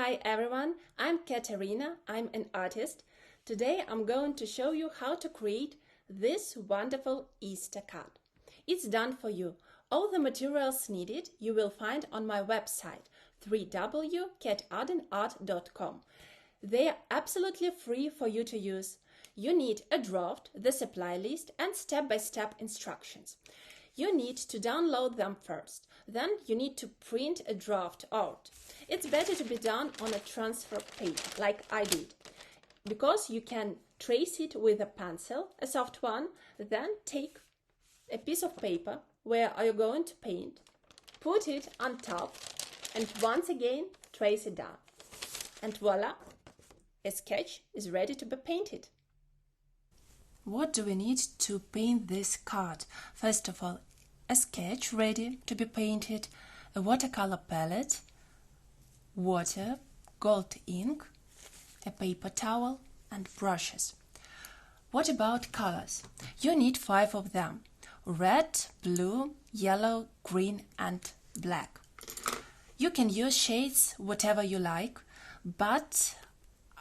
Hi everyone, I'm Katerina, I'm an artist. Today I'm going to show you how to create this wonderful Easter card. It's done for you. All the materials needed you will find on my website www.catardenart.com. They are absolutely free for you to use. You need a draft, the supply list and step-by-step instructions. You need to download them first. Then you need to print a draft out. It's better to be done on a transfer paper, like I did, because you can trace it with a pencil, a soft one, then take a piece of paper where you're going to paint, put it on top, and once again trace it down. And voila, a sketch is ready to be painted. What do we need to paint this card? First of all, a sketch ready to be painted, a watercolor palette, water, gold ink, a paper towel and brushes. What about colors? You need 5 of them: red, blue, yellow, green and black. You can use shades whatever you like, but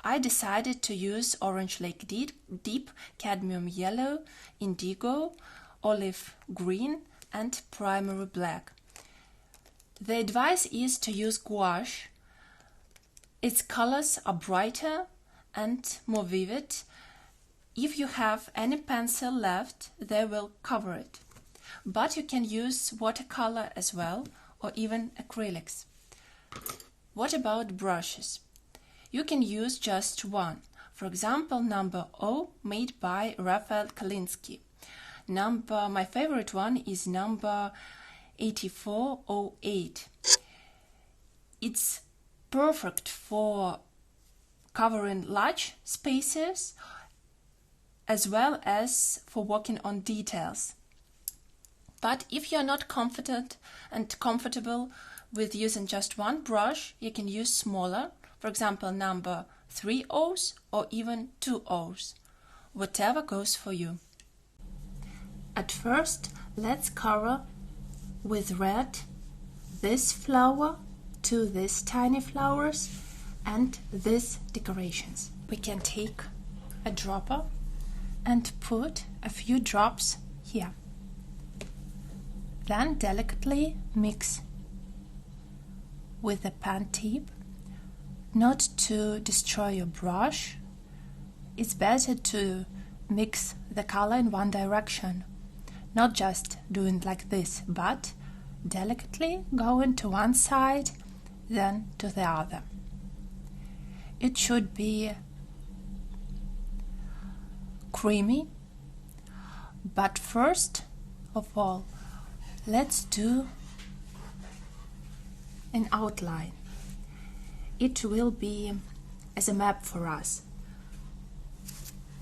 I decided to use Orange Lake Deep, Cadmium Yellow, Indigo, Olive Green and Primary Black. The advice is to use gouache. Its colors are brighter and more vivid. If you have any pencil left, they will cover it. But you can use watercolor as well, or even acrylics. What about brushes? You can use just one. For example, number O made by Raphael Kalinsky. My favorite one is number 8408. It's perfect for covering large spaces as well as for working on details. But if you're not confident and comfortable with using just one brush, you can use smaller. For example, number 3 O's or even 2 O's. Whatever goes for you. At first, let's cover with red this flower, these tiny flowers and these decorations. We can take a dropper and put a few drops here. Then delicately mix with the pen tip. Not to destroy your brush, it's better to mix the color in one direction, not just doing like this, but delicately going to one side, then to the other. It should be creamy, but first of all, let's do an outline. It will be as a map for us.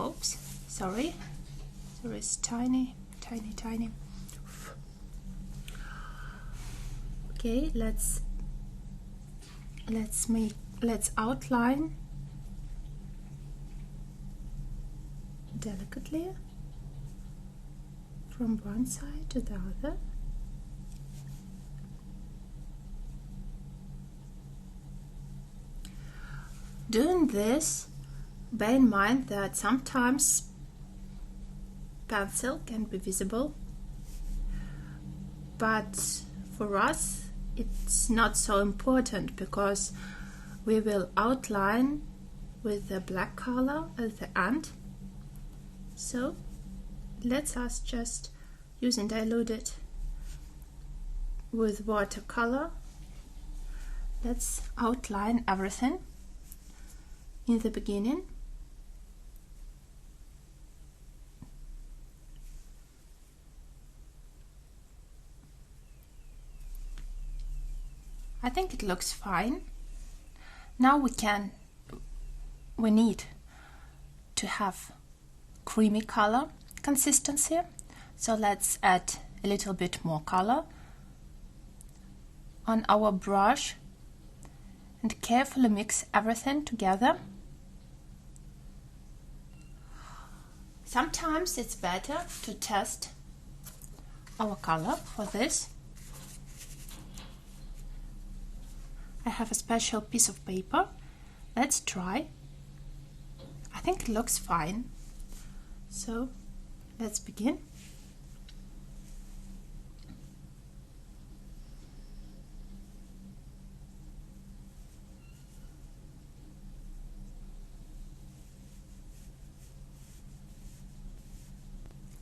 Oops, sorry. There is tiny. Okay, let's outline delicately from one side to the other. Doing this, bear in mind that sometimes pencil can be visible, but for us it's not so important because we will outline with the black color at the end. So let us just using diluted with watercolor. Let's outline everything in the beginning. I think it looks fine. Now we need to have creamy color consistency, so let's add a little bit more color on our brush and carefully mix everything together. Sometimes it's better to test our color for this. I have a special piece of paper. Let's try. I think it looks fine. So let's begin.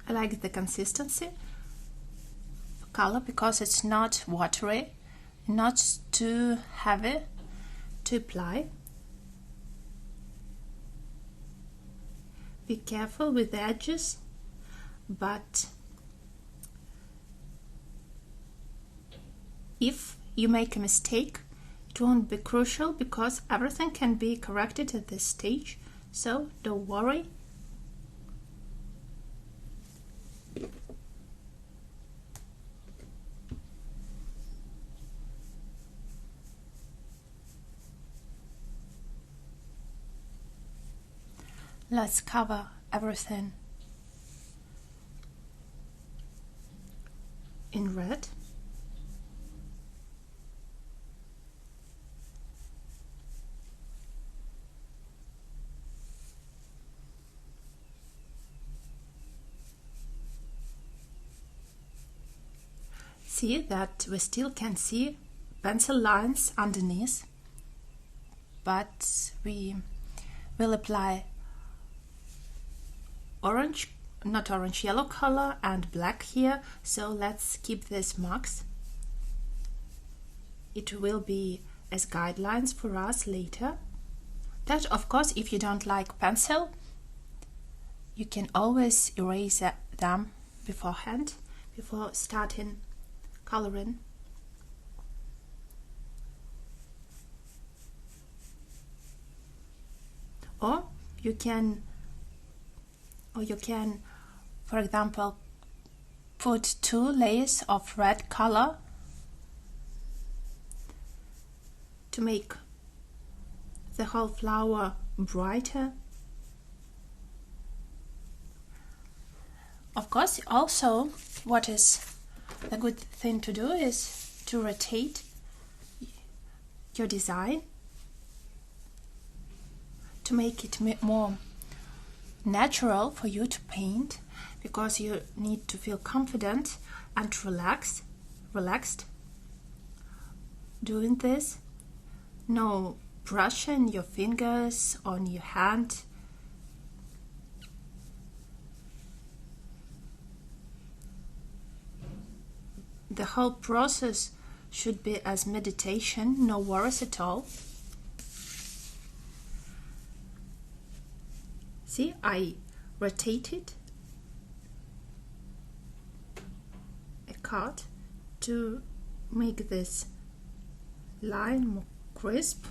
I like the consistency of color because it's not watery, not too heavy to apply. Be careful with the edges, but if you make a mistake, it won't be crucial because everything can be corrected at this stage, so don't worry. Let's cover everything in red. See that we still can see pencil lines underneath, but we will apply yellow color and black here, so let's keep these marks. It will be as guidelines for us later. That, of course, if you don't like pencil, you can always erase them beforehand, before starting coloring. Or you can, for example, put 2 layers of red color to make the whole flower brighter. Of course, also what is a good thing to do is to rotate your design to make it more natural for you to paint, because you need to feel confident and relaxed doing this. No brushing your fingers on your hand. The whole process should be as meditation, no worries at all. See, I rotated a card to make this line more crisp.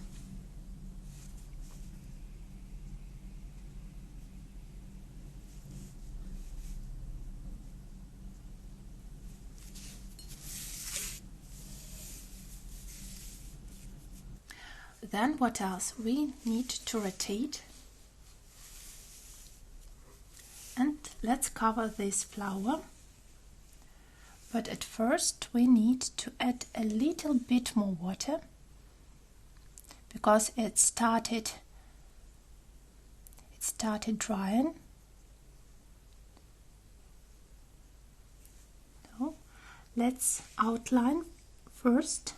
Then what else? We need to rotate, and let's cover this flower. But at first we need to add a little bit more water, because it started drying. So let's outline first.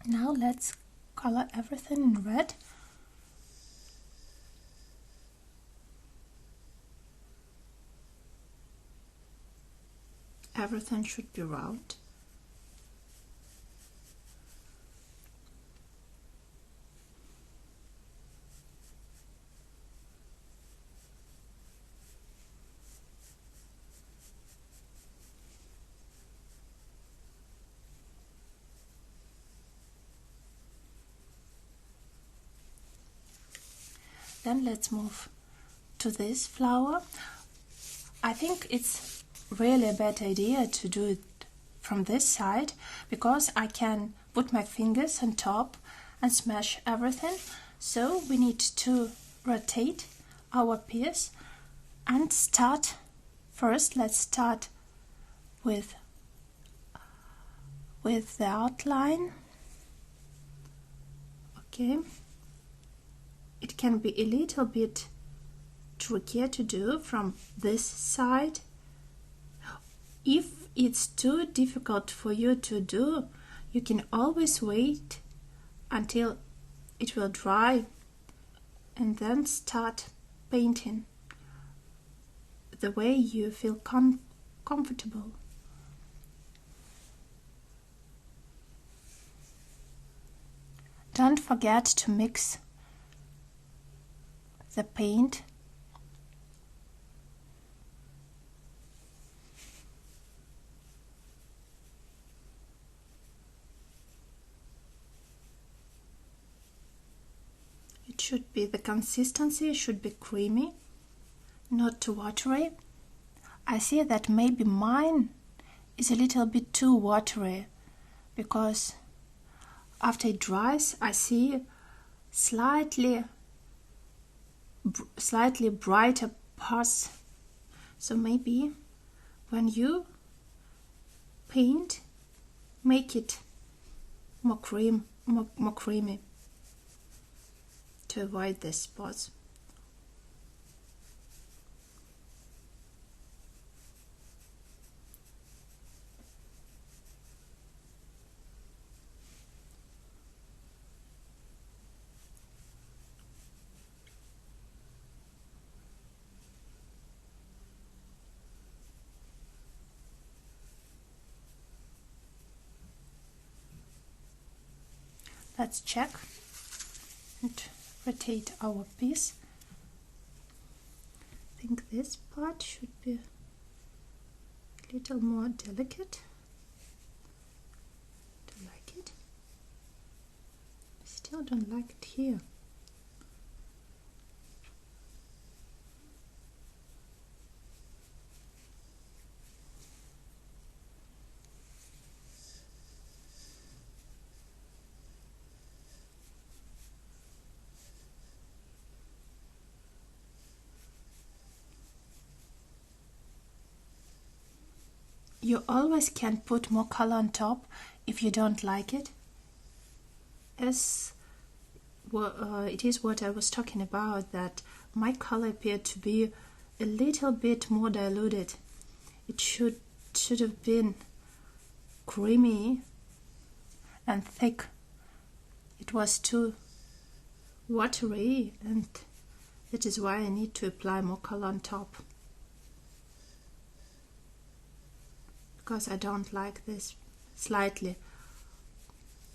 Now let's color everything in red. Everything should be round. Then let's move to this flower. I think it's really a bad idea to do it from this side, because I can put my fingers on top and smash everything. So we need to rotate our piece and start. First, let's start with the outline. Okay, it can be a little bit trickier to do from this side. If it's too difficult for you to do, you can always wait until it will dry and then start painting the way you feel comfortable. Don't forget to mix the paint. The consistency should be creamy, not too watery. I see that maybe mine is a little bit too watery, because after it dries I see slightly brighter parts. So maybe when you paint, make it more creamy to avoid the spots. Let's check and rotate our piece. I think this part should be a little more delicate. Don't like it. I still don't like it here. You always can put more color on top if you don't like it. It is what I was talking about, that my color appeared to be a little bit more diluted. It should have been creamy and thick. It was too watery, and that is why I need to apply more color on top, because I don't like this slightly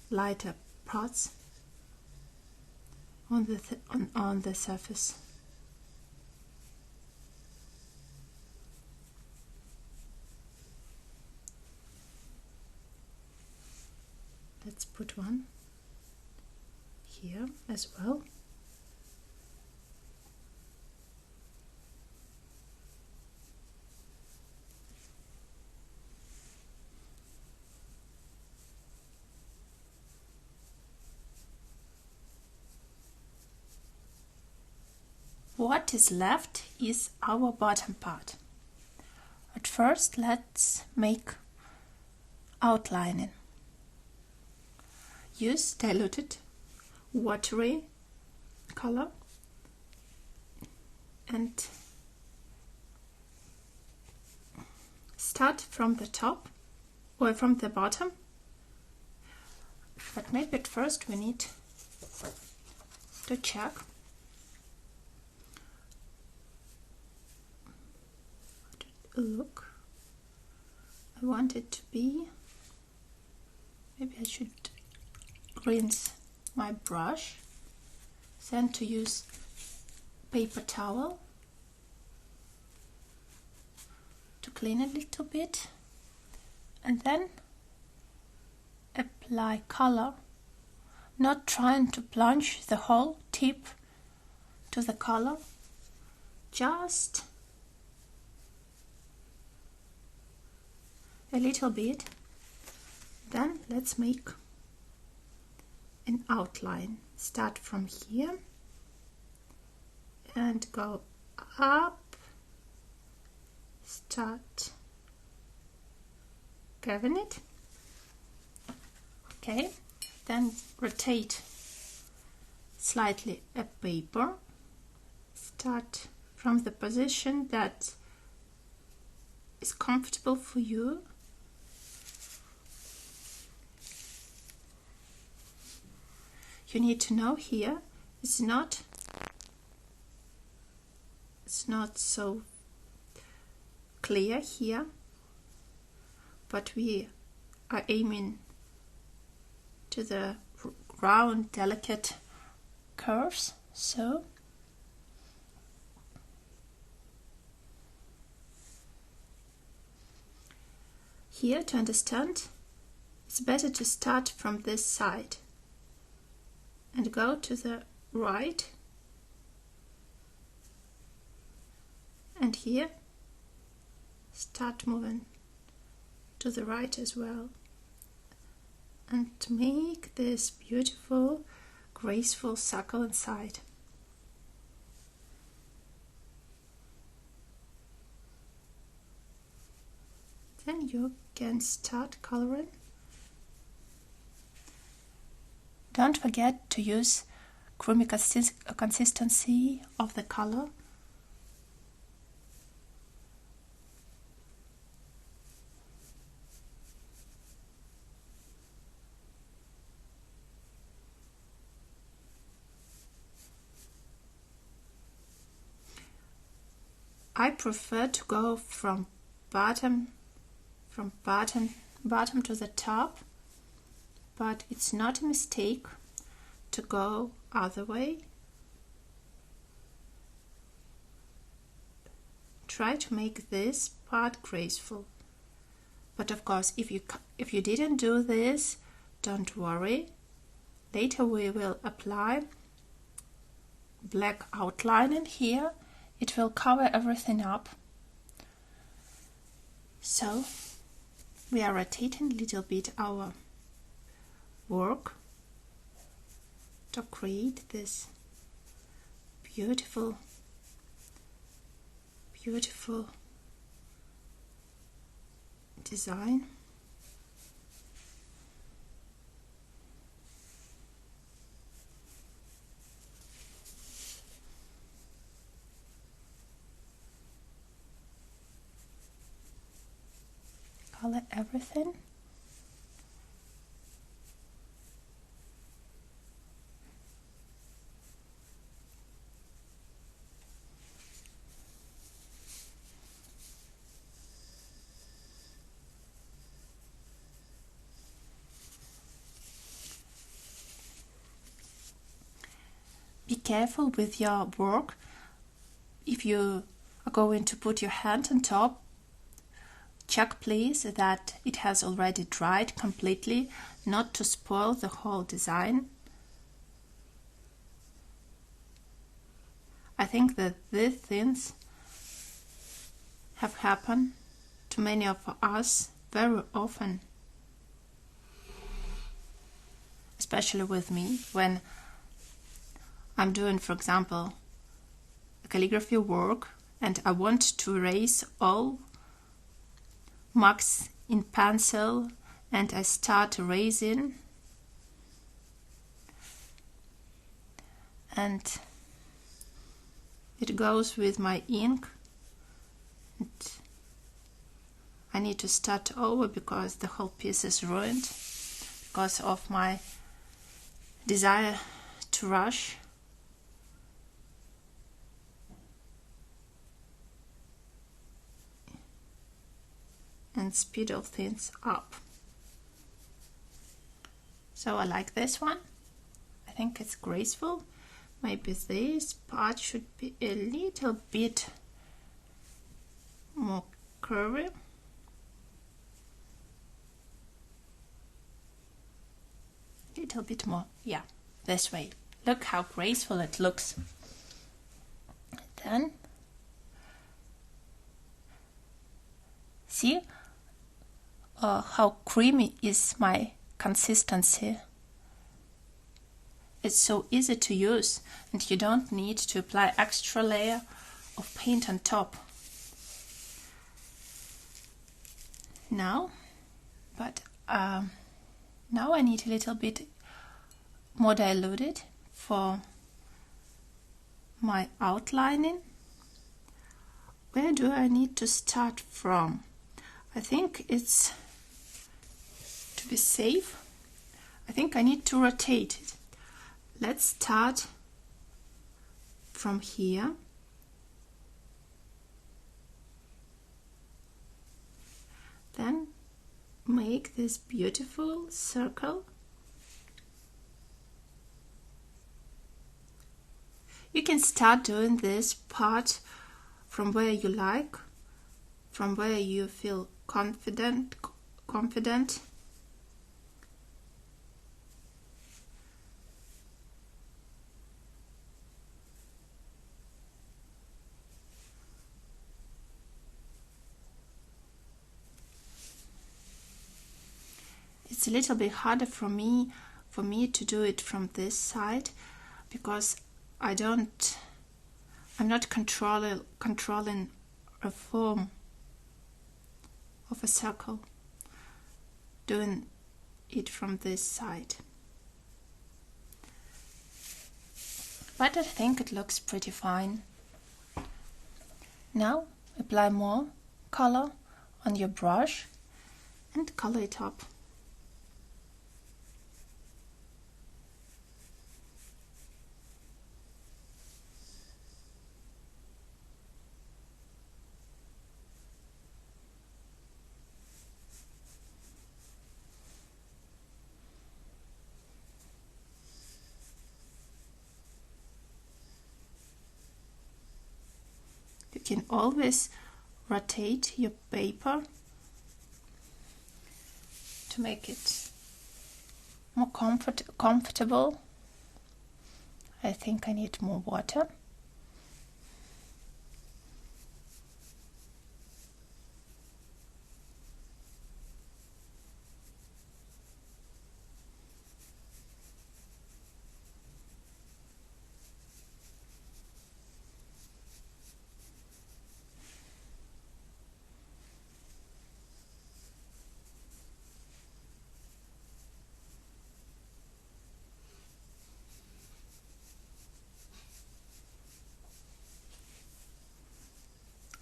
lighter parts on the surface. Let's put one here as well. What is left is our bottom part. At first, let's make outlining. Use diluted watery color and start from the top or from the bottom. But maybe at first we need to check look. I want it to be, maybe I should rinse my brush, then to use paper towel to clean a little bit, and then apply color, not trying to plunge the whole tip to the color, just a little bit. Then let's make an outline. Start from here and go up, start curving it. Okay, then rotate slightly a paper. Start from the position that is comfortable for you. You need to know here it's not so clear here, but we are aiming to the round, delicate curves. So here, to understand, it's better to start from this side and go to the right, and here start moving to the right as well, and make this beautiful, graceful circle inside. Then you can start coloring. Don't forget to use creamy consistency of the color. I prefer to go from bottom to the top, but it's not a mistake to go other way. Try to make this part graceful. But of course, if you didn't do this, don't worry. Later we will apply black outline in here. It will cover everything up. So we are rotating a little bit our work to create this beautiful design. Color everything. Be careful with your work. If you are going to put your hand on top, check please that it has already dried completely, not to spoil the whole design. I think that these things have happened to many of us very often, especially with me, when I'm doing, for example, calligraphy work and I want to erase all marks in pencil, and I start erasing, and it goes with my ink, and I need to start over because the whole piece is ruined because of my desire to rush. And speed of things up. So I like this one. I think it's graceful. Maybe this part should be a little bit more curvy. Little bit more, yeah, this way. Look how graceful it looks. Then see how creamy is my consistency. It's so easy to use and you don't need to apply extra layer of paint on top. Now I need a little bit more diluted for my outlining. Where do I need to start from? I think it's, to be safe, I think I need to rotate it. Let's start from here. Then make this beautiful circle. You can start doing this part from where you like, from where you feel confident. It's a little bit harder for me to do it from this side because I'm not controlling a form of a circle, doing it from this side. But I think it looks pretty fine. Now apply more color on your brush and color it up. You can always rotate your paper to make it more comfortable. I think I need more water.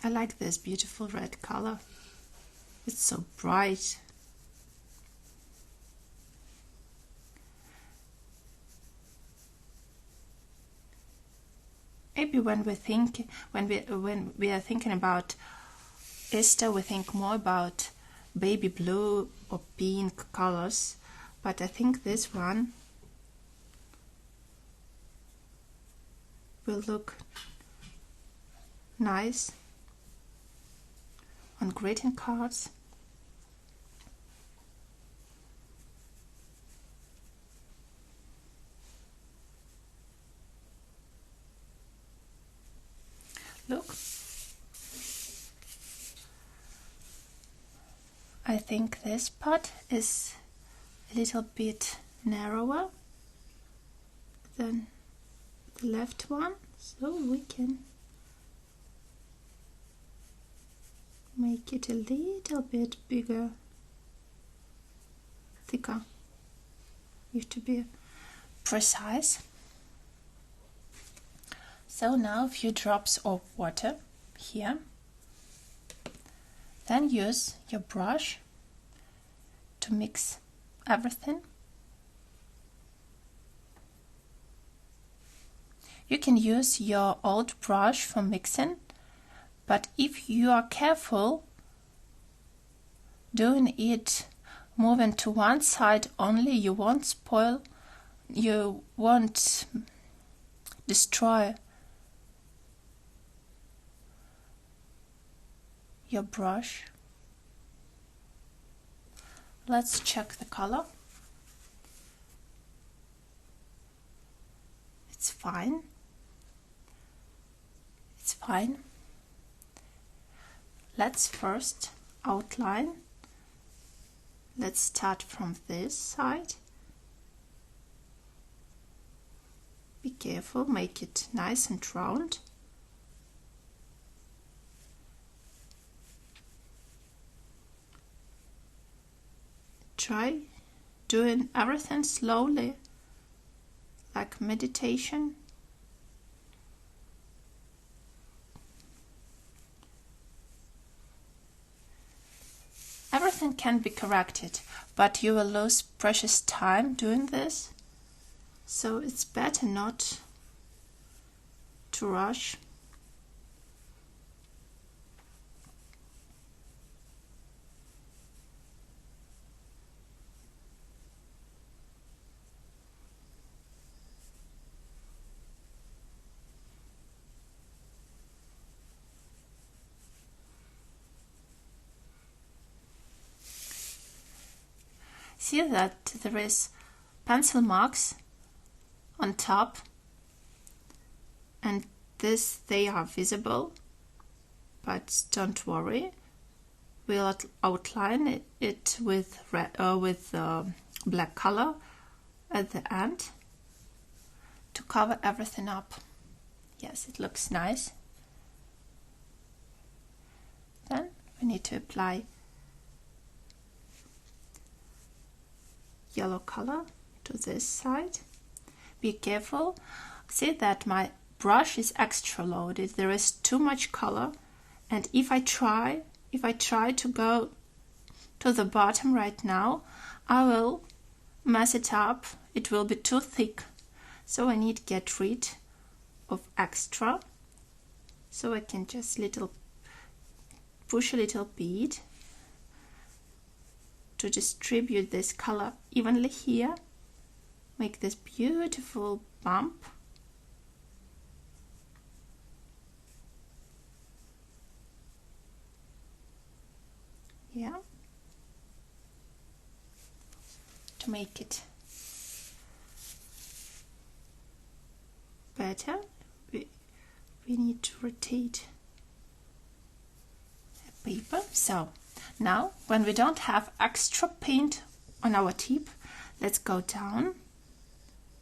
I like this beautiful red color. It's so bright. Maybe when we are thinking about Easter, we think more about baby blue or pink colors, but I think this one will look nice on greeting cards. Look, I think this part is a little bit narrower than the left one, so we can make it a little bit bigger, thicker. You have to be precise. So now a few drops of water here. Then use your brush to mix everything. You can use your old brush for mixing, but if you are careful doing it moving to one side only, you won't destroy your brush. Let's check the color. It's fine. It's fine. Let's first outline. Let's start from this side. Be careful, make it nice and round. Try doing everything slowly, like meditation. Everything can be corrected, but you will lose precious time doing this. So it's better not to rush. See that there is pencil marks on top, and they are visible, but don't worry, we'll outline it with black color at the end to cover everything up. Yes, it looks nice. Then we need to apply yellow color to this side. Be careful. See that my brush is extra loaded. There is too much color, and if I try to go to the bottom right now, I will mess it up. It will be too thick. So I need to get rid of extra. So I can just push a little bit to distribute this color evenly here. Make this beautiful bump. Yeah. To make it better, we need to rotate the paper. So now, when we don't have extra paint on our tip, let's go down.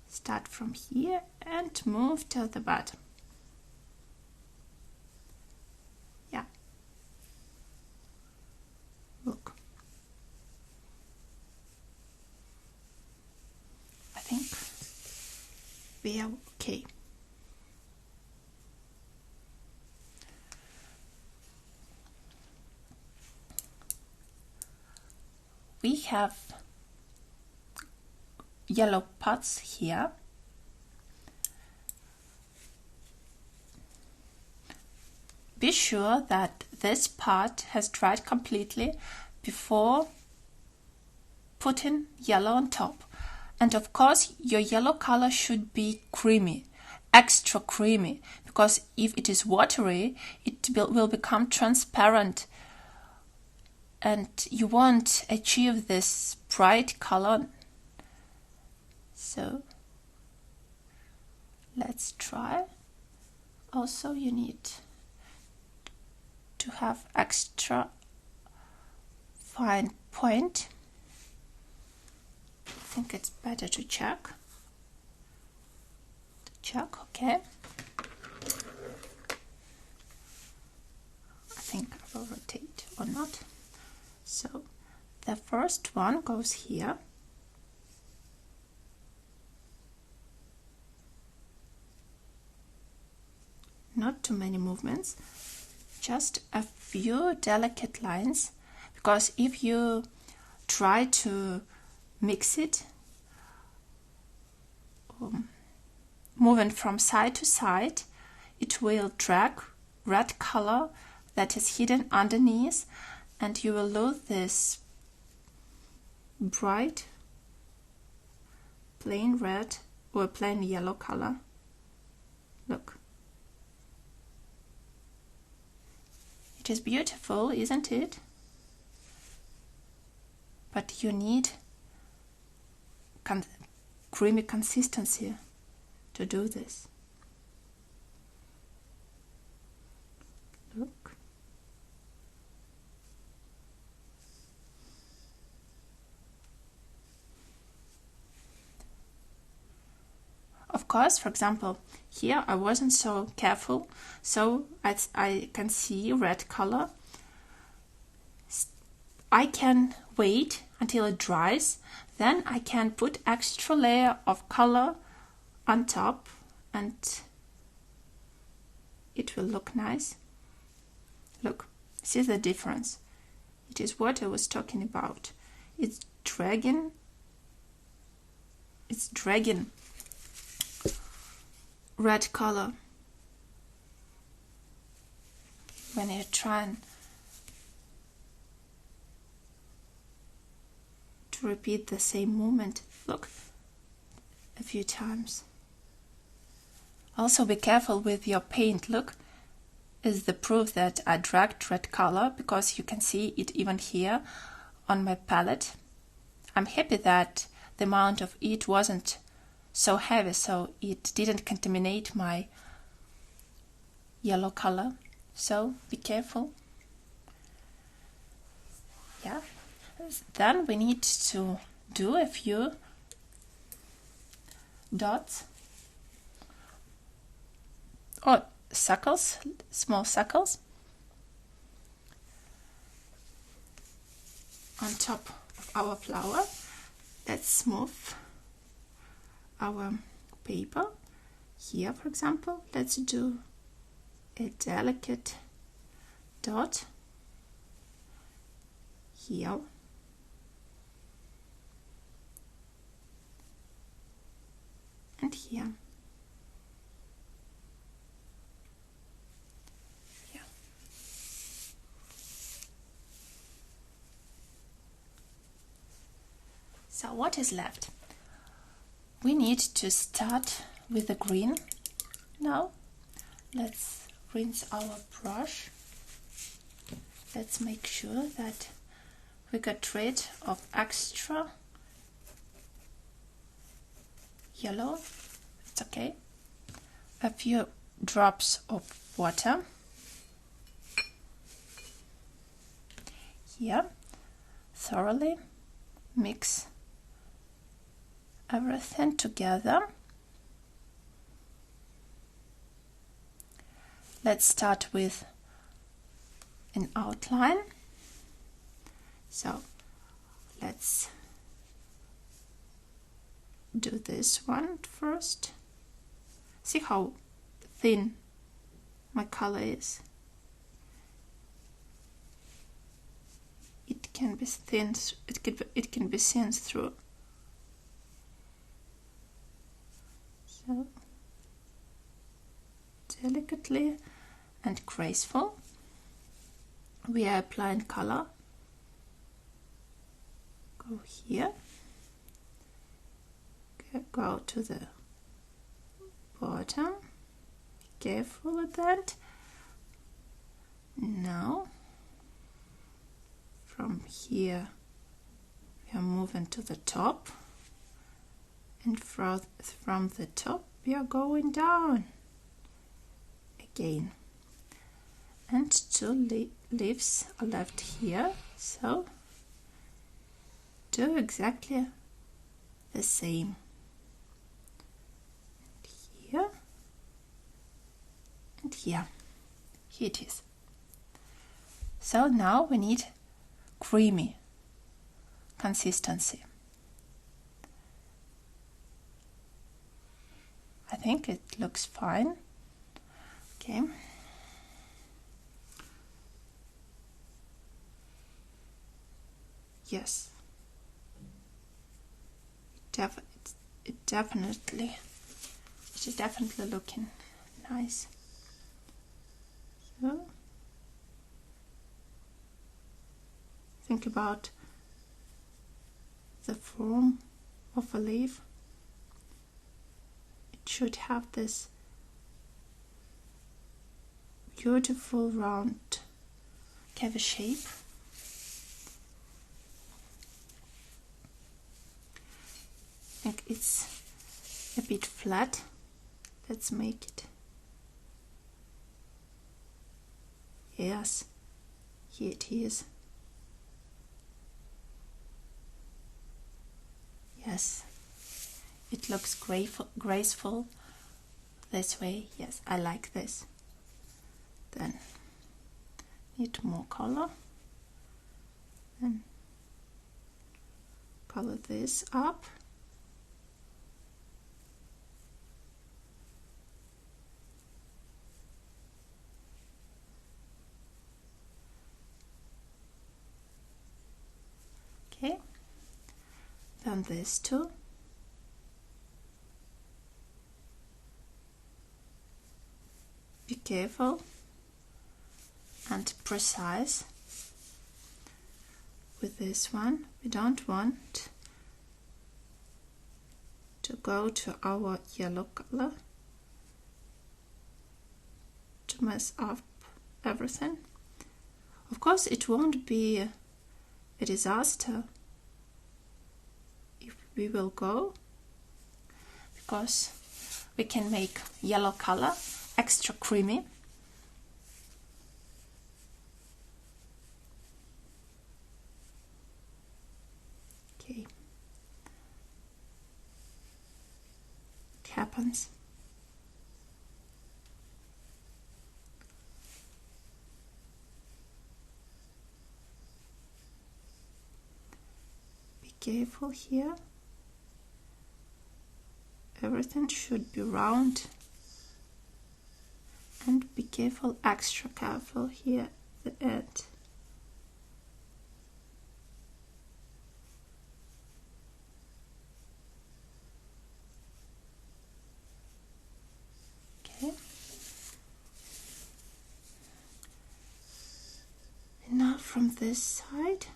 Start from here and move to the bottom. Yeah. Look. I think we are okay. We have yellow pots here. Be sure that this pot has dried completely before putting yellow on top. And of course, your yellow color should be creamy, extra creamy, because if it is watery, it will become transparent, and you won't achieve this bright color. So let's try. Also, you need to have extra fine point. I think it's better to check. Okay. I think I will rotate or not. So the first one goes here. Not too many movements, just a few delicate lines, because if you try to mix it, moving from side to side, it will drag red color that is hidden underneath, and you will lose this bright plain red or plain yellow color. Look. It is beautiful, isn't it? But you need creamy consistency to do this. Of course, for example, here I wasn't so careful, so I can see red color. I can wait until it dries, then I can put extra layer of color on top and it will look nice. Look, see the difference. It is what I was talking about. It's dragging red color when you're trying to repeat the same movement. Look, a few times. Also be careful with your paint. Look, is the proof that I dragged red color, because you can see it even here on my palette. I'm happy that the amount of it wasn't so heavy, so it didn't contaminate my yellow color. So be careful. Yeah. Then we need to do a few dots or circles, small circles on top of our flower. Let's smooth our paper. Here, for example, let's do a delicate dot here. And here. Here. So what is left? We need to start with the green. Now let's rinse our brush. Let's make sure that we got rid of extra yellow. It's okay. A few drops of water here. Thoroughly mix everything together. Let's start with an outline. So let's do this one first. See how thin my color is. It can be thin. It can be seen through. So delicately and graceful, we are applying color. Go here. Go to the bottom. Be careful with that. Now, from here, we are moving to the top, and from the top, we are going down again. And two leaves are left here, so do exactly the same. Here and here. Here it is. So now we need creamy consistency. I think it looks fine. Okay. Yes. It is definitely looking nice. So think about the form of a leaf. It should have this beautiful round curvy shape. I think it's a bit flat. Let's make it. Yes, here it is. Yes, it looks graceful this way. Yes, I like this. Then need more color and color this up. Okay, then this too. Be careful and precise with this one. We don't want to go to our yellow color to mess up everything. Of course, it won't be a disaster if we will go, because we can make yellow color extra creamy. Okay, it happens. Be careful here. Everything should be round. And be careful, extra careful here at the end. Okay. And now from this side.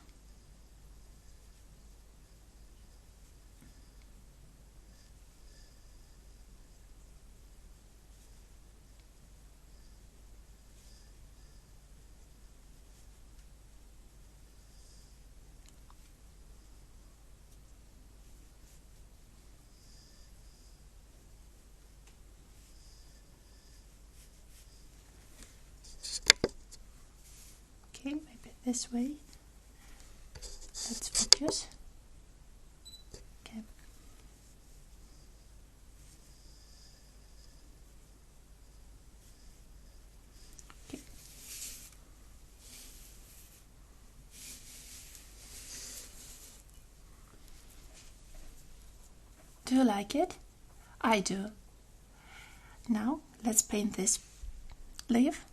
Okay, maybe this way. Let's focus. Okay. Okay. Do you like it? I do. Now let's paint this leaf.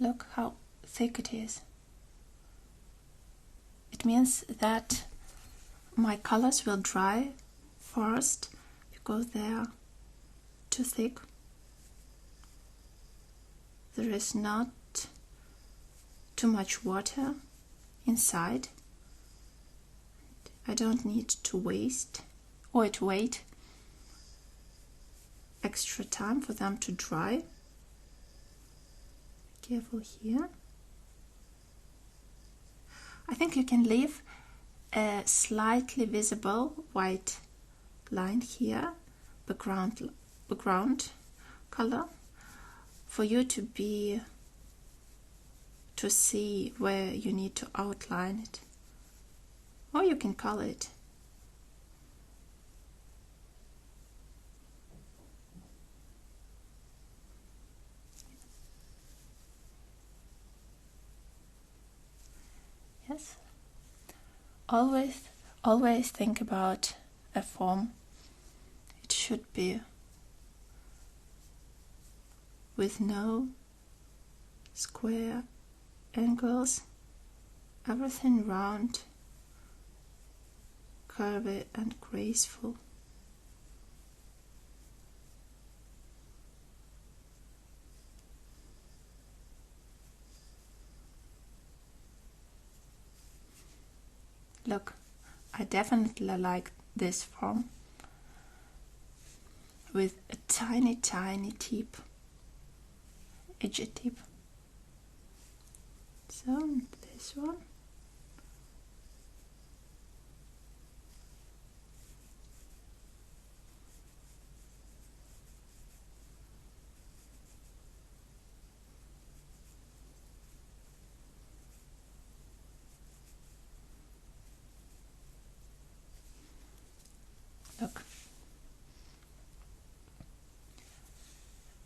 Look how thick it is. It means that my colors will dry first because they are too thick. There is not too much water inside. I don't need to wait extra time for them to dry. Careful here. I think you can leave a slightly visible white line here, background color, for you to see where you need to outline it, or you can color it. Yes. Always think about a form. It should be with no square angles, everything round, curvy and graceful. Look, I definitely like this form with a tiny tip, edgy tip. So this one.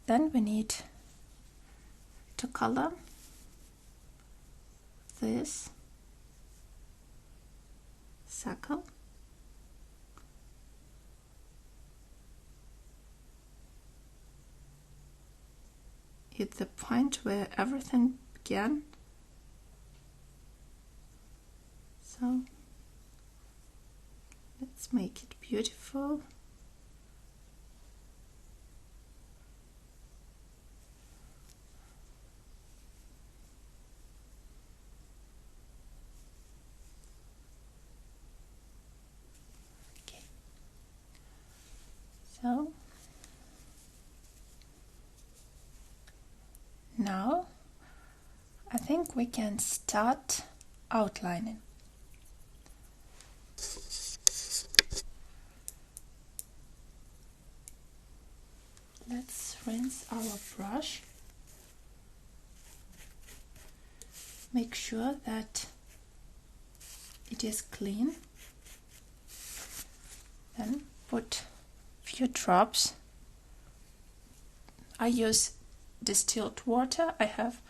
Then we need to color this circle. At the point where everything began. So let's make it beautiful. Okay. So now I think we can start outlining. Let's rinse our brush. Make sure that it is clean. Then put a few drops. I use distilled water. I have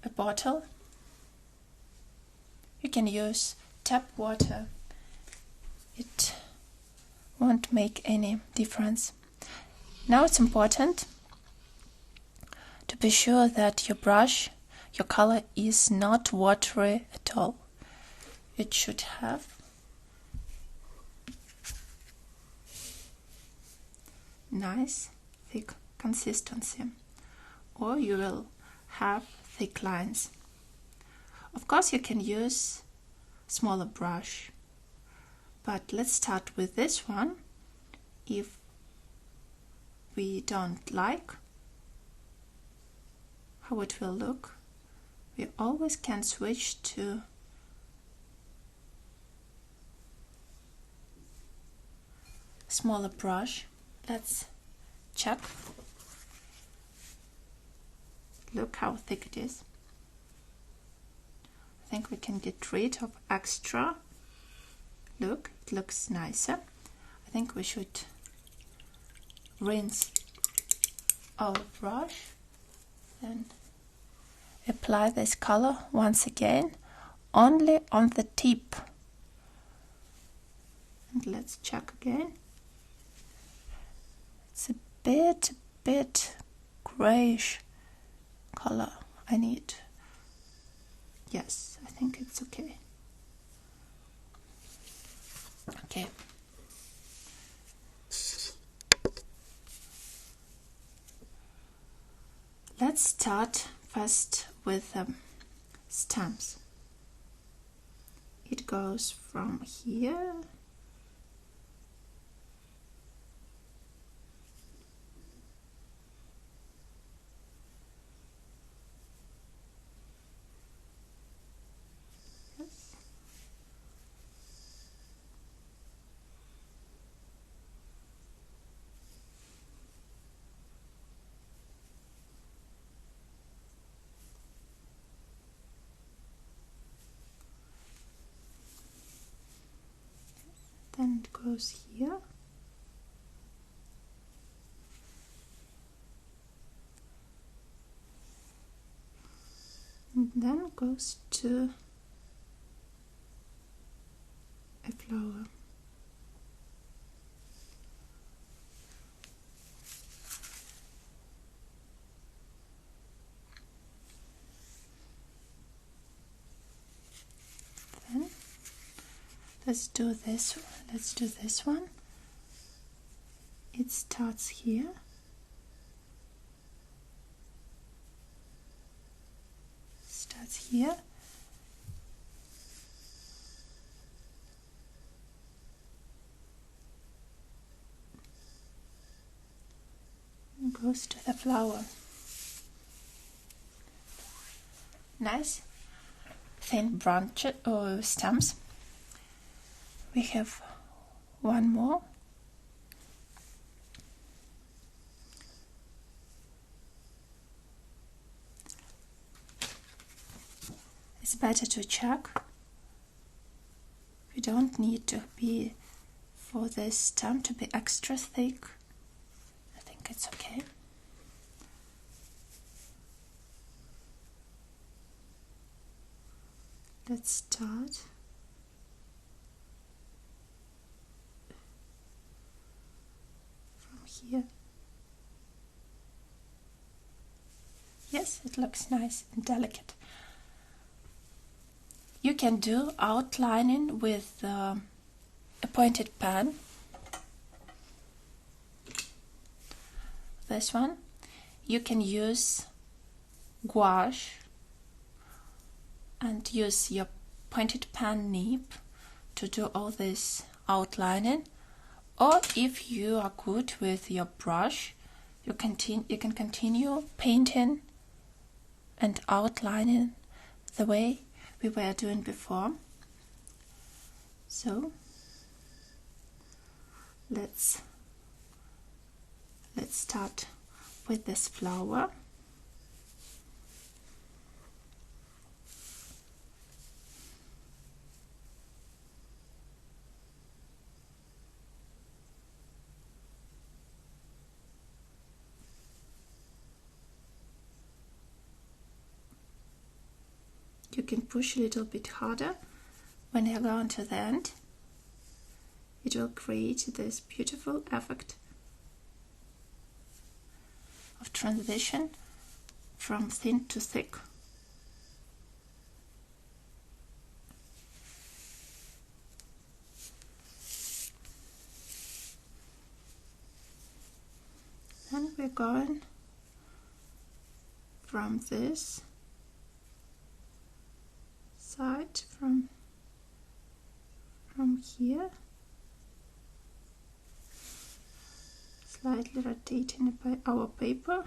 a bottle. You can use tap water. It won't make any difference. Now it's important to be sure that your brush, your color is not watery at all. It should have nice thick consistency, or you will have thick lines. Of course you can use smaller brush, but let's start with this one. If we don't like how it will look, we always can switch to smaller brush. Let's check. Look how thick it is. I think we can get rid of extra. Look, it looks nicer. I think we should rinse our brush and apply this color once again only on the tip. And let's check again. It's a bit grayish color I need. Yes, I think it's okay. Okay. Let's start first with stamps. It goes from here then it goes here, and then goes to a flower. Then let's do this one. It starts here, and goes to the flower. Nice thin branches or stems. We have one more. It's better to check. We don't need to be for this stem to be extra thick. I think it's okay. Let's start from here. Yes, it looks nice and delicate. You can do outlining with a pointed pen. This one. You can use gouache and use your pointed pen nib to do all this outlining. Or if you are good with your brush, you can continue painting and outlining the way we were doing before. So let's start with this flower. You can push a little bit harder when you go on to the end. It will create this beautiful effect of transition from thin to thick. Then we're going from this side, from here, slightly rotating our paper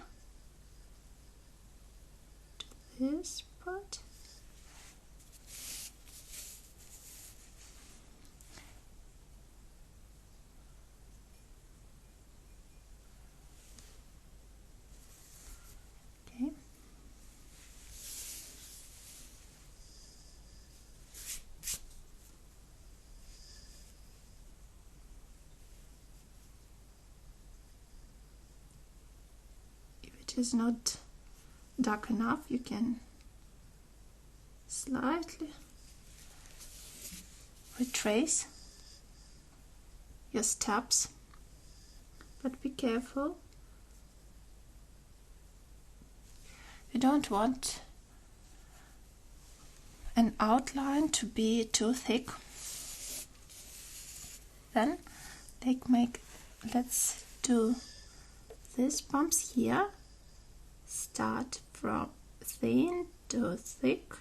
to this part. Okay. Is not dark enough, you can slightly retrace your steps, but be careful. You don't want an outline to be too thick. Then let's do these bumps here. Start from thin to thick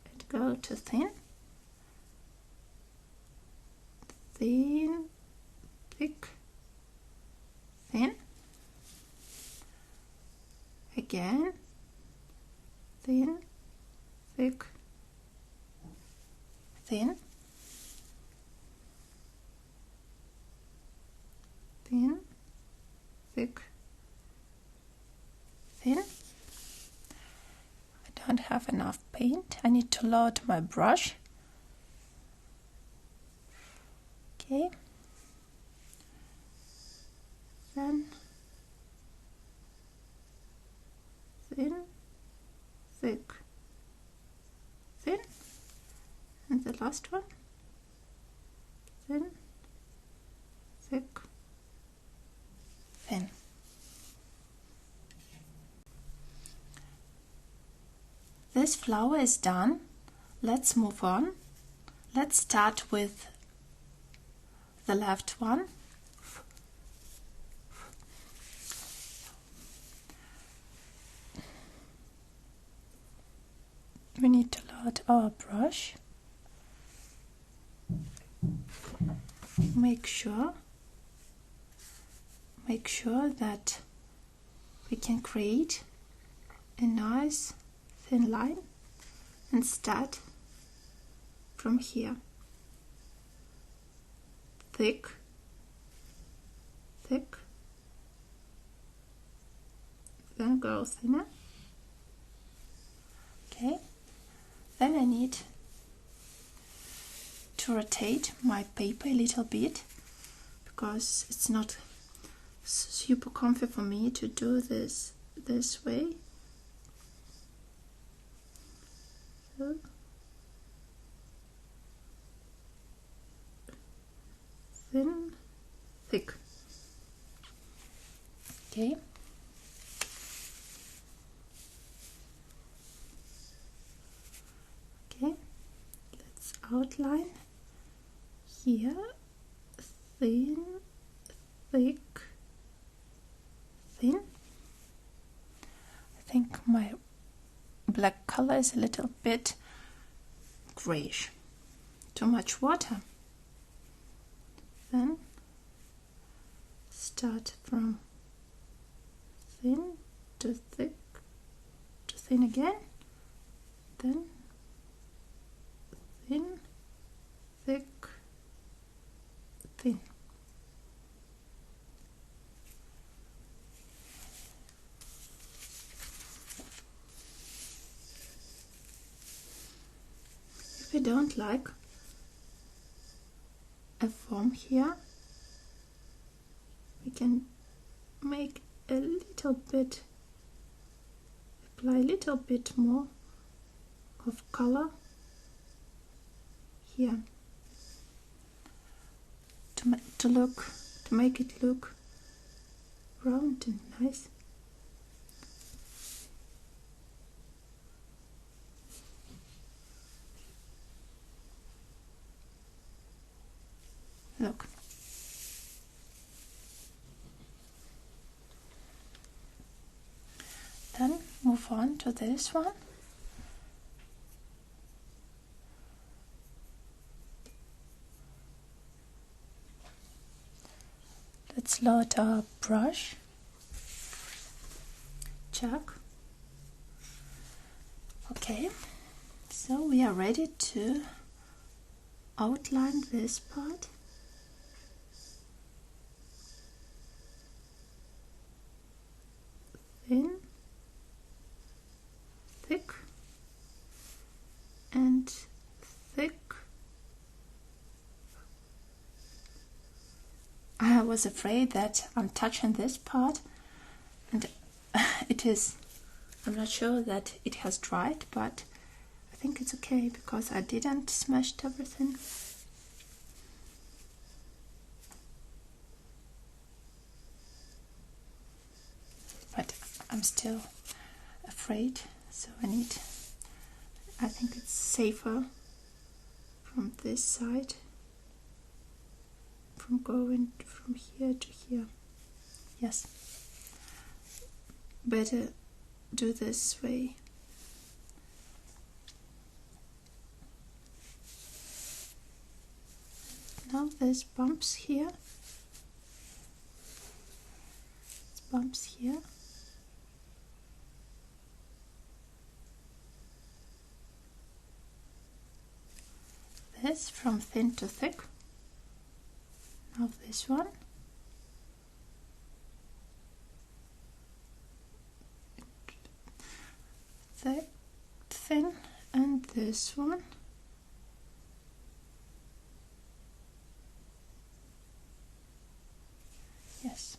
and go to thin, thin, thick, thin, again, thin, thick, thin, thin, thick, thin. I don't have enough paint. I need to load my brush. Okay. Then thin, thick, thin, and the last one, thin, thick, thin. This flower is done. Let's move on. Let's start with the left one. We need to load our brush. Make sure that we can create a nice thin line and start from here. Thick, thick, then go thinner. Okay, then I need to rotate my paper a little bit because it's not super comfy for me to do this way. So thin, thick. Okay. Okay, let's outline here, thin, thick, thin. I think my black color is a little bit grayish. Too much water. Then start from thin to thick to thin again, then thin, thick, thin. If you don't like a form here, we can make a little bit, apply a little bit more of color here to make it look round and nice. Look. Then move on to this one. Let's load our brush. Check. Okay, so we are ready to outline this part. Thin, thick, and thick. I was afraid that I'm touching this part and I'm not sure that it has dried, but I think it's okay because I didn't smash everything. But I'm still afraid, so I think it's safer from this side, from going from here to here. Yes, better do this way. Now there's bumps here, bumps here. This from thin to thick. Now this one. Thick, thin, and this one. Yes,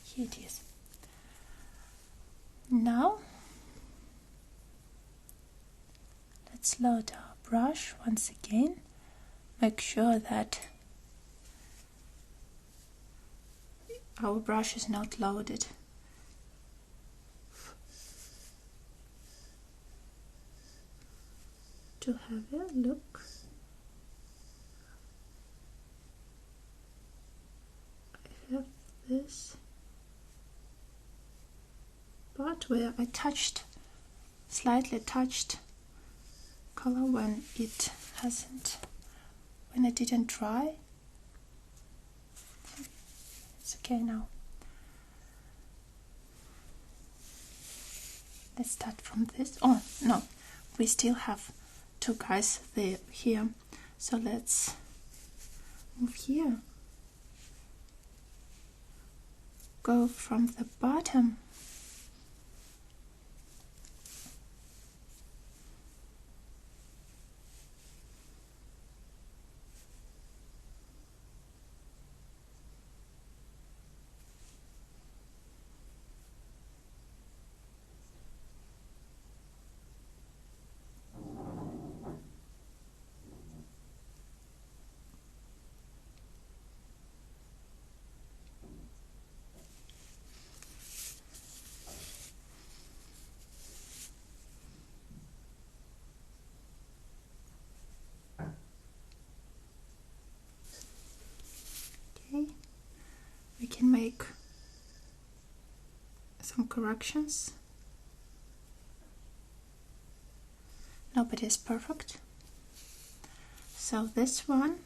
here it is. Now let's load our brush once again. Make sure that our brush is not loaded. To have a look. I have this part where I slightly touched color when it didn't dry. It's okay now. Let's start from this. Oh no, we still have two guys there here, so let's move here. Go from the bottom. make some corrections. Nobody is perfect. So this one,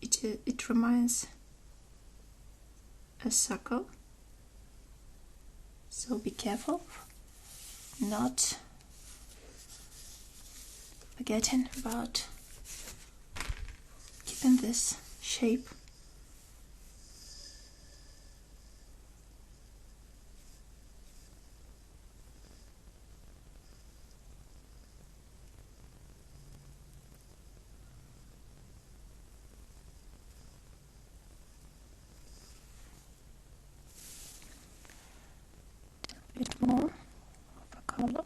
it reminds a circle. So be careful, not forgetting about keeping this shape. Bit more of a color.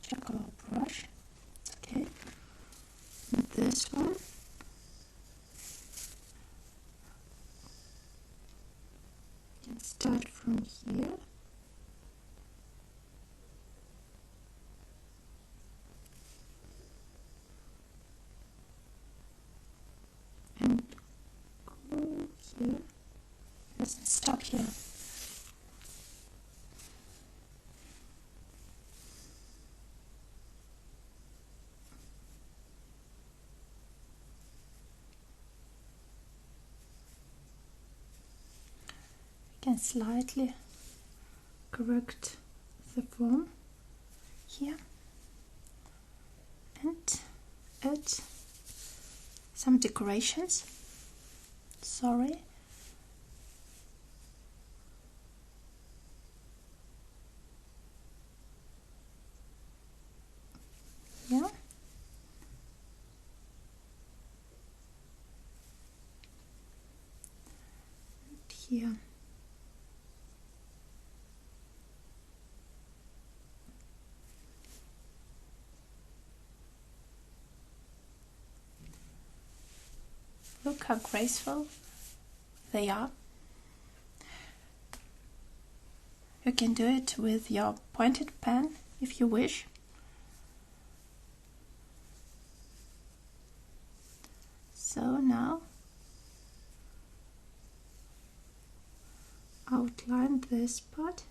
Check our brush. Okay. And this one. You can start from here. And go here. Just stop here. You can slightly correct the form here and add some decorations. Sorry. Yeah. And here. Look how graceful they are. You can do it with your pointed pen if you wish. So now outline this part.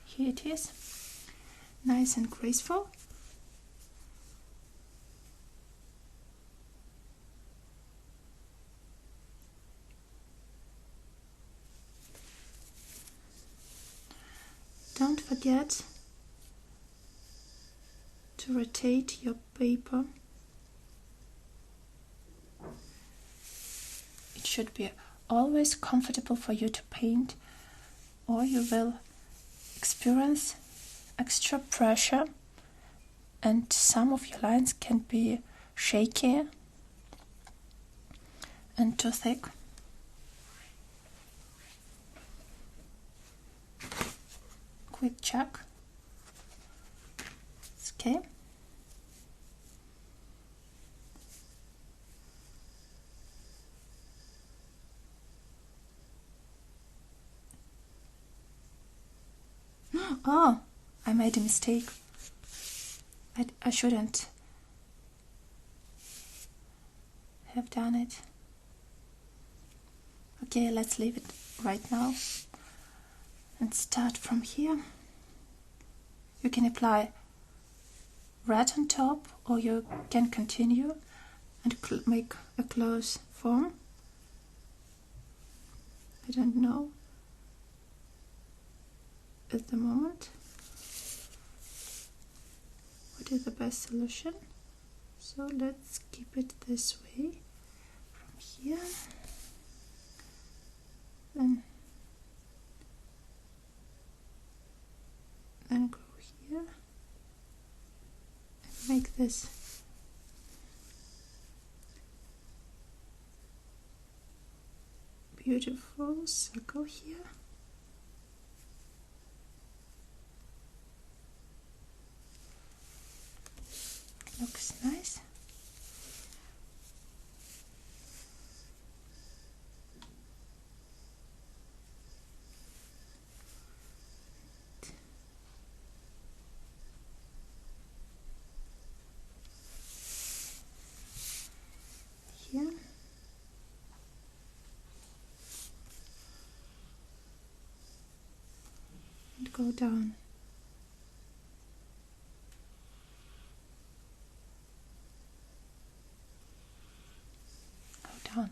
Here it is, nice and graceful. Don't forget to rotate your paper. It should be always comfortable for you to paint, or you will experience extra pressure and some of your lines can be shaky and too thick. Quick check. It's okay. Oh, I made a mistake. I shouldn't have done it. Okay, let's leave it right now and start from here. You can apply red on top, or you can continue and make a close form. I don't know at the moment what is the best solution, so let's keep it this way from here, then go here and make this beautiful circle here. Looks nice. Here. And go down. Go down.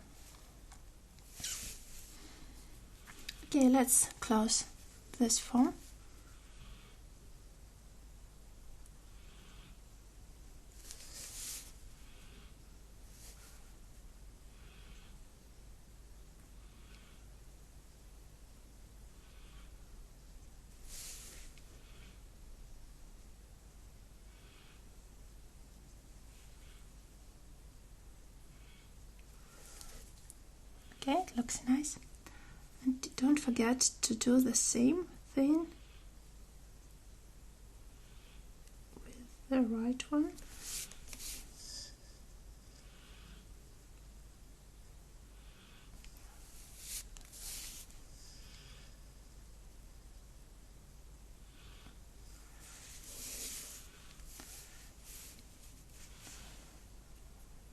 Okay, let's close this form. Okay, it looks nice. And don't forget to do the same thing with the right one.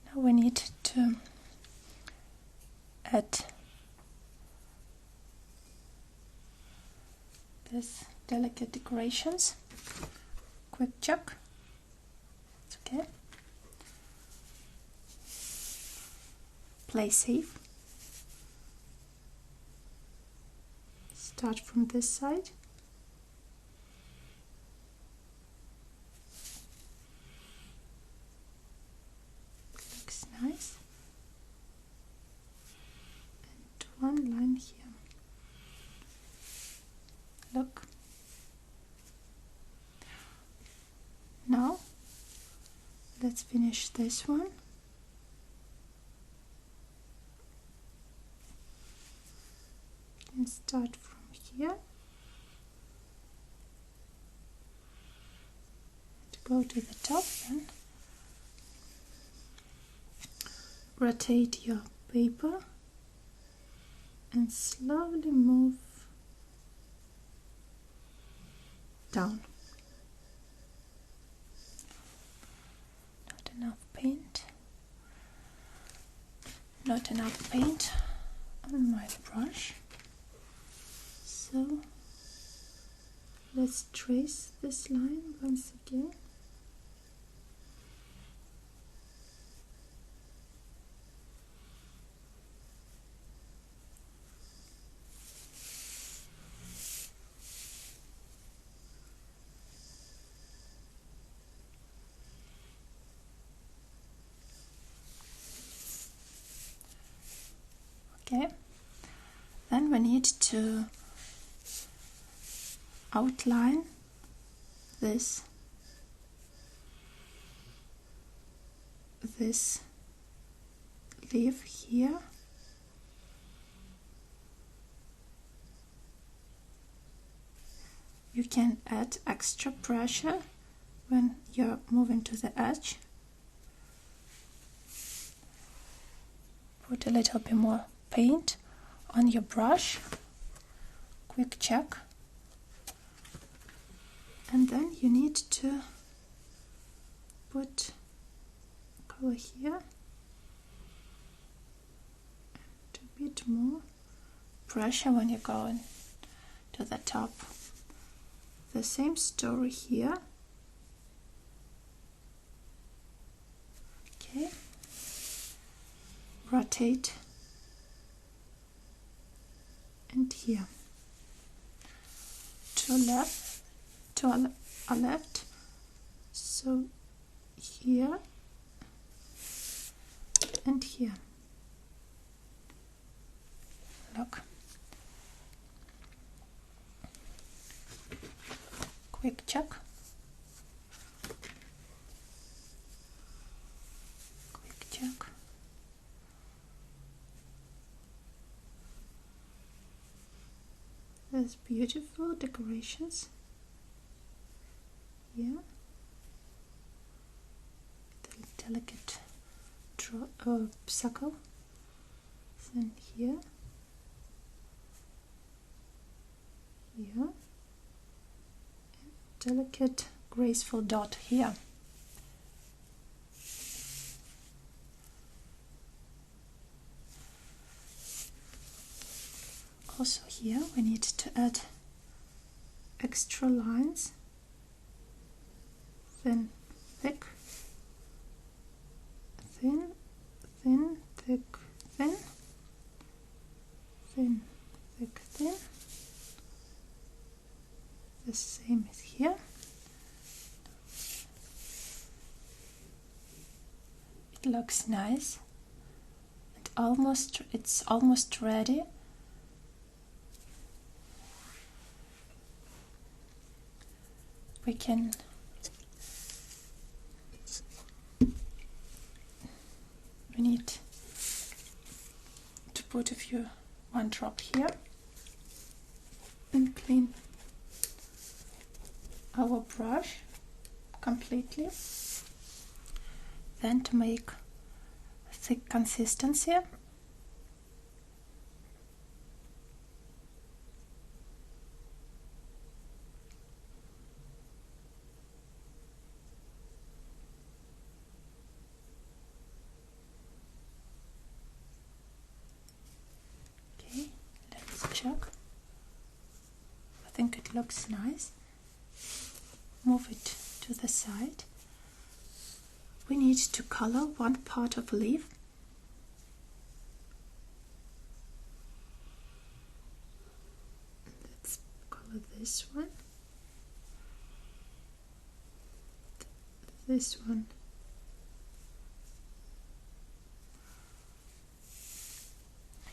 Now we need to add this delicate decorations. Quick check. It's okay. Play safe. Start from this side. Looks nice. And one line here. Look. Now let's finish this one. And start from here. To go to the top then. Rotate your paper and slowly move down. Not enough paint. Not enough paint on my brush. So let's trace this line once again. Okay, then we need to outline this leaf here. You can add extra pressure when you're moving to the edge. Put a little bit more paint on your brush. Quick check. And then you need to put color here and a bit more pressure when you're going to the top. The same story here. Okay. Rotate and here. To a left, so here and here. Look. Quick check. Quick check. There's beautiful decorations. Yeah. delicate circle. Then here, here, delicate graceful dot here. Also here we need to add extra lines, thin, thick, thin, thin, thick, thin, thin, thick, thin. The same as here. It looks nice. It's almost ready. We need to put one drop here and clean our brush completely. Then to make thick consistency, check. I think it looks nice. Move it to the side. We need to color one part of a leaf. Let's color this one. This one.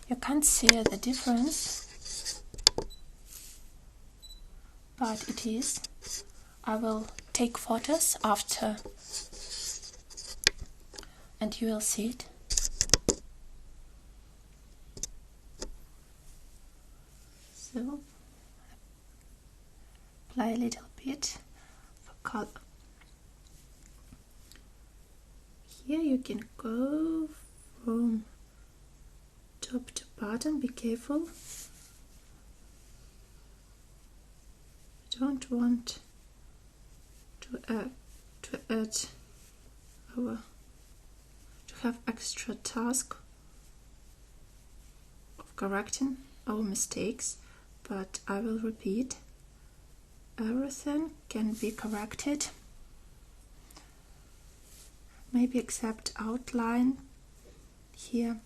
You can't see the difference, but it is. I will take photos after and you will see it. So apply a little bit for color. Here you can go from top to bottom. Be careful. We don't want to have extra task of correcting our mistakes, but I will repeat, everything can be corrected, maybe except outline. Here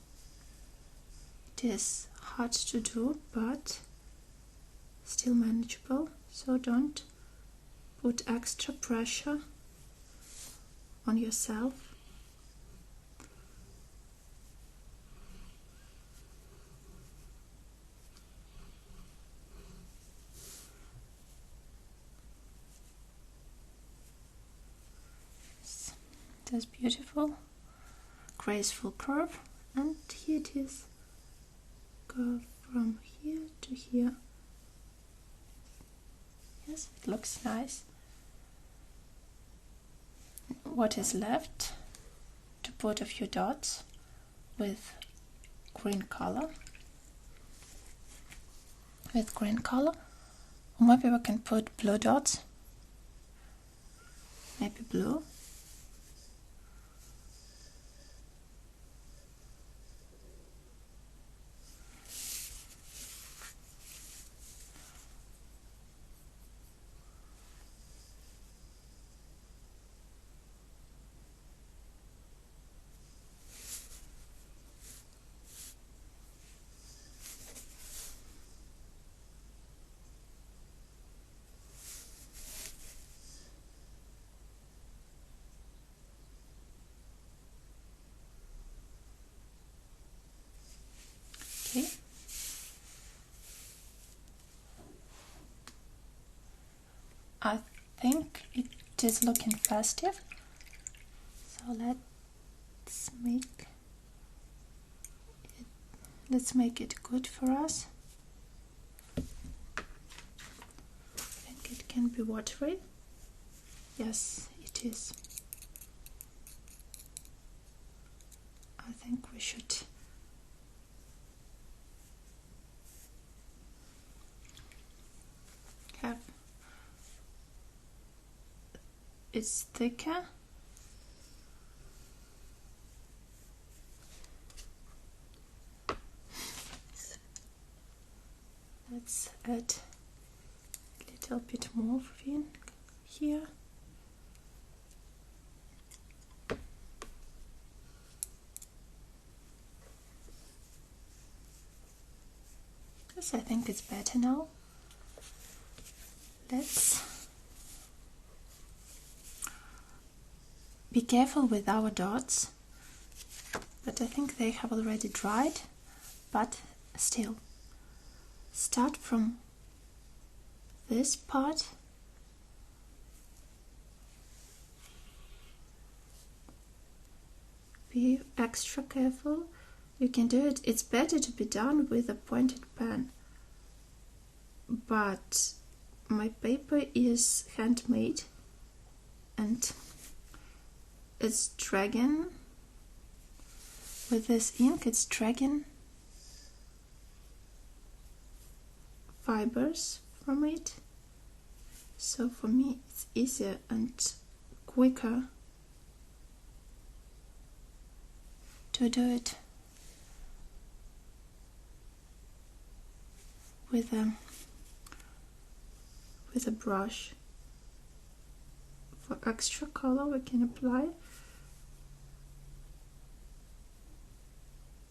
it is hard to do, but still manageable, so don't put extra pressure on yourself. That's beautiful, graceful curve, and here it is. Go from here to here. Yes, it looks nice. What is left? To put a few dots with green color. Or maybe we can put blue dots. Maybe blue. Okay. I think it is looking festive, so let's make it good for us. I think it can be watery. Yes, it is. I think we should have it's thicker. Let's add a little bit more ink here. Yes, I think it's better now. Let's be careful with our dots, but I think they have already dried, but still. Start from this part be extra careful. You can do it, it's better to be done with a pointed pen, but my paper is handmade and it's dragging with this ink, it's dragging fibers from it, so for me it's easier and quicker to do it with a brush. For extra color we can apply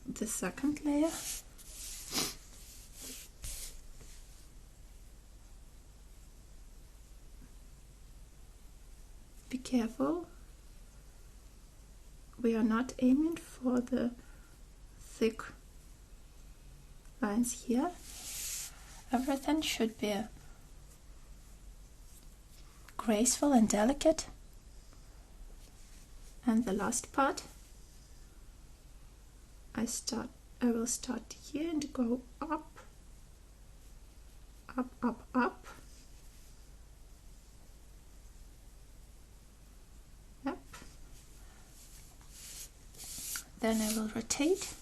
the second layer. Be careful, we are not aiming for the thick lines here. Everything should be graceful and delicate. And the last part, I will start here and go up, up, up, up. Yep. Then I will rotate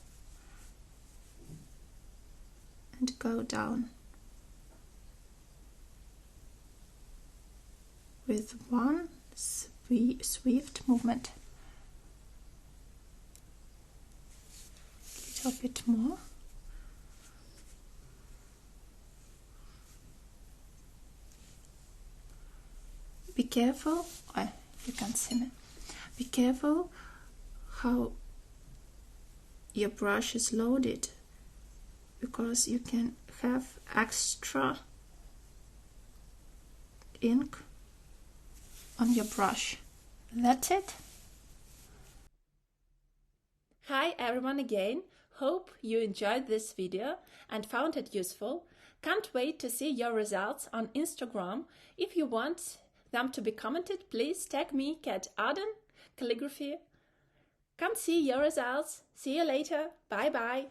and go down with one swift movement. A little bit more. Be careful, you can't see me. Be careful how your brush is loaded, because you can have extra ink on your brush. That's it. Hi everyone again. Hope you enjoyed this video and found it useful. Can't wait to see your results on Instagram. If you want them to be commented, please tag me at Arden Calligraphy. Come see your results. See you later. Bye bye.